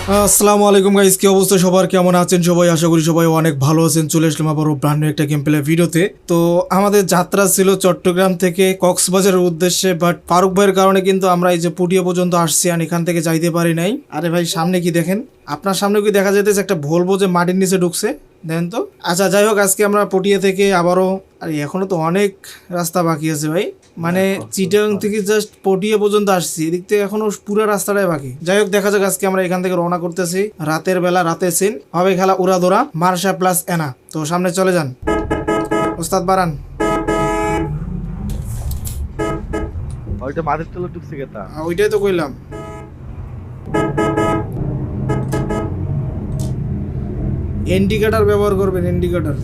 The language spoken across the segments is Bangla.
আসসালামু আলাইকুম গাইস, কি অবস্থা সবার, কেমন আছেন সবাই? আশা করি সবাই অনেক ভালো আছেন। চলে আসলাম আবারও ব্র্যান্ড নিউ একটা গেম প্লে ভিডিওতে। তো আমাদের যাত্রা ছিল চট্টগ্রাম থেকে কক্সবাজারের উদ্দেশ্যে, বাট ফারুক ভাইয়ের কারণে কিন্তু আমরা এই যে পুটিয়া পর্যন্ত আসছি আর এখান থেকে যাইতে পারি নাই। আরে ভাই, সামনে কি দেখেন? আপনার সামনে কি দেখা যাইতেছে? একটা ভলভো যে মাটির নিচে ঢুকছে, দেন তো। আচ্ছা, যাই হোক, আজকে আমরা পটিয়া থেকে আবারও, আর এখনো তো অনেক রাস্তা বাকি আছে ভাই। মানে চিটাং থেকে জাস্ট পটিয়া পর্যন্ত আসছি, এদিক থেকে এখনো পুরো রাস্তাটাই বাকি। যাই হোক, দেখা যাক। আজকে আমরা এখান থেকে রওনা করতেছি রাতের বেলা, রাতে সিন হবে খেলা উড়াধরা মার্শা প্লাস এনা। তো সামনে চলে যান, ওস্তাদ বারান। ওইটা মাটির তলে ঢুকছে কেতা? ওইটাই তো কইলাম। ইন্ডিকেটর ব্যবহার করবেন, ইন্ডিকেটর।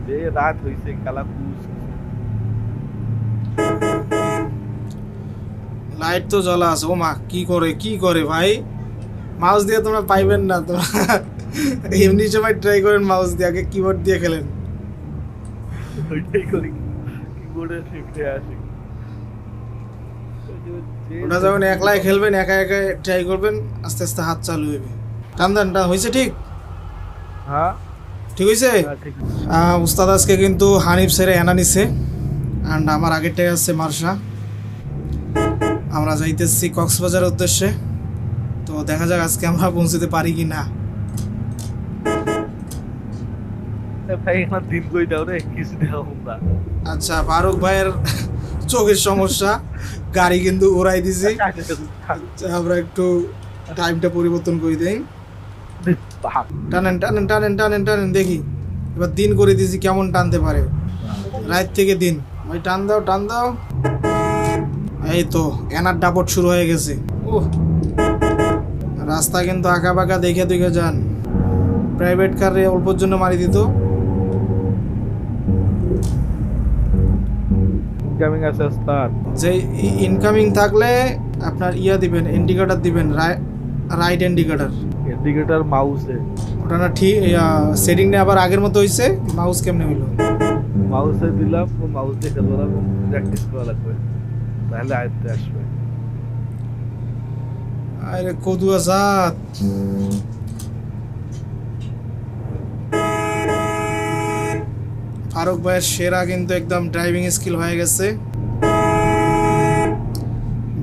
যে রাত হইছে কালা কুস। লাইট তো জ্বলা আছে। ও মা, কি করে ভাই? মাউস দিয়ে তোমরা পাইবেন না তোমরা। এমনি সময় ট্রাই করেন মাউস দিয়ে, আগে কিবোর্ড দিয়ে খেলেন। ওইটাই করি, কিবোর্ডে শিফটে আসি। ওটা যখন একলাই খেলবেন, একা একা ট্রাই করবেন, আস্তে আস্তে হাত চালু হবে। টান দেন, হয়েছে ঠিক? হ্যাঁ ঠিক হয়েছে। ঠিক। উস্তাদ আজকে কিন্তু হানিফ স্যারে এনা নিছে, অ্যান্ড আমার আগেরটাই আছে মার্শা। আমরা যাইতেছি কক্সবাজারের উদ্দেশ্যে। তো দেখা যাক আজকে আমরা পৌঁছতে পারি কি না। ভাই এখন দিন কই দাও রে, কিছু দেওয়া না। আচ্ছা, ফারুক ভাইয়ের চোখের সমস্যা, গাড়ি কিন্তু উড়াই দিছি। আচ্ছা, আমরা একটু টাইমটা পরিবর্তন করে দেই। টানেন টানেন টানেন টানেন টানেন, দেখি এবার দিন করে দিছি কেমন টানতে পারে। রাত থেকে দিন ভাই, টান দাও টান দাও। এই তো এনার ডাপট শুরু হয়ে গেছে। ও, রাস্তা কিন্তু আঁকা বাঁকা, দেখে দেখে যান। প্রাইভেট কারে অল্পর জন্য মারি দিত। ইনকামিং আছে ওস্তাদ। যে ইনকামিং থাকলে আপনার ইয়া দিবেন, ইন্ডিকেটর দিবেন, রাইট ইন্ডিকেটর। ইন্ডিকেটর মাউসে। ওটা না ঠিক, সেটিংটা আবার আগের মতো হইছে। মাউস কেমনে হইলো? মাউসে দিলাম, ও মাউস দিয়ে খেলবো, প্র্যাকটিস করা লাগবে, তাহলে আয়ত্তে আসবে। আরে কদু আজাদ, ফারুক ভাইয়ের সেরা কিন্তু একদম ড্রাইভিং স্কিল হয়ে গেছে।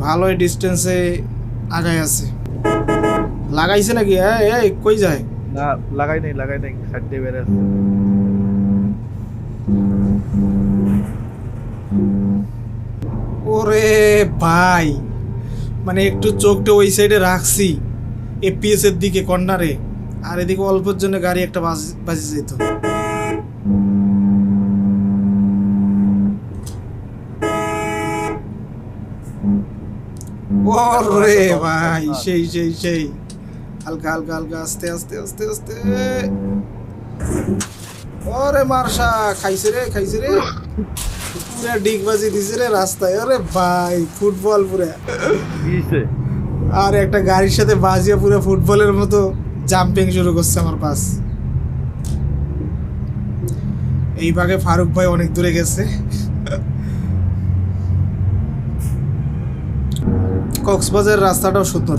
ভালোই ডিস্টেন্সে আগায় আছে। লাগাইছে নাকি? এই কই যায়? না, লাগাই নাই, সাইড দিয়ে বেড়ে আছে। ওরে ভাই, মানে একটু চোখটা ওই সাইডে রাখছি, এপিএস এর দিকে কর্নারে, আর এদিকে অল্পের জন্য গাড়ি একটা বাজি যেত। ওরে ভাই, সেই সেই সেই, হালকা হালকা হালকা, আস্তে আস্তে আস্তে আস্তে। ওরে মার্শা, খাইছে রে খাইছে রে, পুরা ডিগবাজি দিছে রে রাস্তায়। ওরে ভাই, ফুটবল পুরা। আর একটা গাড়ির সাথে বাজিয়া পুরো ফুটবলের মতো জাম্পিং শুরু করছে আমার পাশ। এই ভাগে ফারুক ভাই অনেক দূরে গেছে। কক্সবাজার রাস্তাটাও সুন্দর।